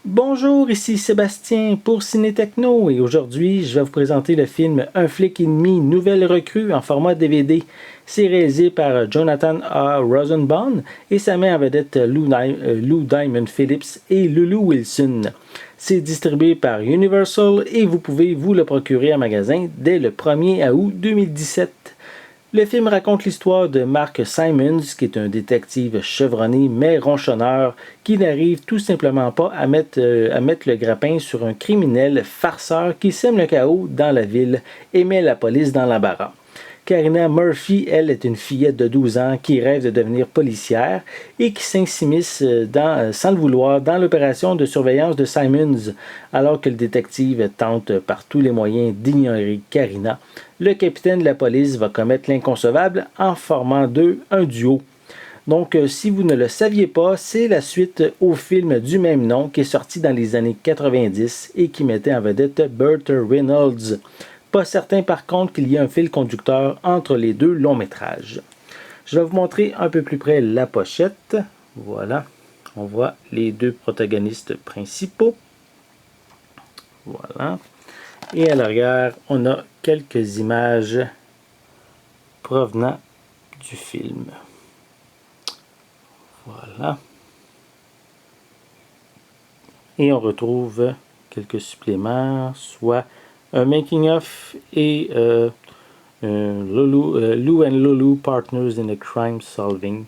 Bonjour, ici Sébastien pour Ciné Techno et aujourd'hui je vais vous présenter le film Un flic et demi, nouvelle recrue en format DVD. C'est réalisé par Jonathan A. Rosenbaum et ça met en vedette Lou Diamond Phillips et Lulu Wilson. C'est distribué par Universal et vous pouvez vous le procurer en magasin dès le 1er août 2017. Le film raconte l'histoire de Mark Simons, qui est un détective chevronné mais ronchonneur, qui n'arrive tout simplement pas à mettre le grappin sur un criminel farceur qui sème le chaos dans la ville et met la police dans l'embarras. Karina Murphy, elle, est une fillette de 12 ans qui rêve de devenir policière et qui s'immisce sans le vouloir dans l'opération de surveillance de Simons. Alors que le détective tente par tous les moyens d'ignorer Karina, le capitaine de la police va commettre l'inconcevable en formant d'eux un duo. Donc, si vous ne le saviez pas, c'est la suite au film du même nom qui est sorti dans les années 90 et qui mettait en vedette Burt Reynolds. Pas certain par contre qu'il y ait un fil conducteur entre les deux longs métrages. Je vais vous montrer un peu plus près la pochette. Voilà, on voit les deux protagonistes principaux. Voilà. Et à l'arrière, on a quelques images provenant du film. Voilà. Et on retrouve quelques suppléments, soit un making-of et Lou and Lulu Partners in a Crime Solving.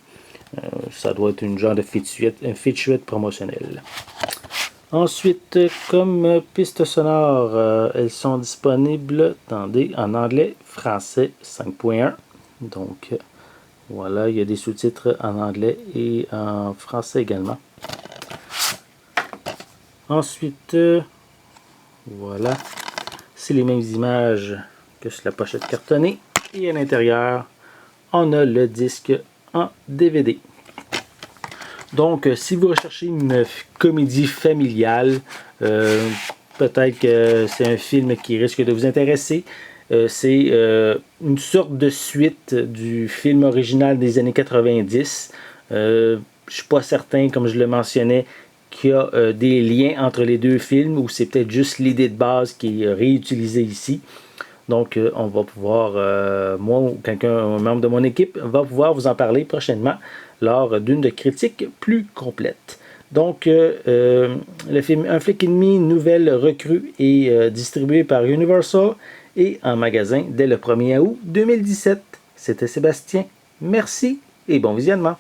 Ça doit être une genre de featurette promotionnelle. Ensuite, comme piste sonore, elles sont disponibles en anglais, français 5.1. Donc, voilà, il y a des sous-titres en anglais et en français également. Ensuite, voilà, c'est les mêmes images que sur la pochette cartonnée. Et à l'intérieur, on a le disque en DVD. Donc, si vous recherchez une comédie familiale, peut-être que c'est un film qui risque de vous intéresser. C'est une sorte de suite du film original des années 90. Je ne suis pas certain, comme je le mentionnais, qu'il y a des liens entre les deux films ou c'est peut-être juste l'idée de base qui est réutilisée ici. Donc, on va pouvoir, moi ou un membre de mon équipe, va pouvoir vous en parler prochainement lors d'une de critiques plus complète. Donc, le film Un flic et demi, nouvelle recrue est distribué par Universal et en magasin dès le 1er août 2017. C'était Sébastien. Merci et bon visionnement.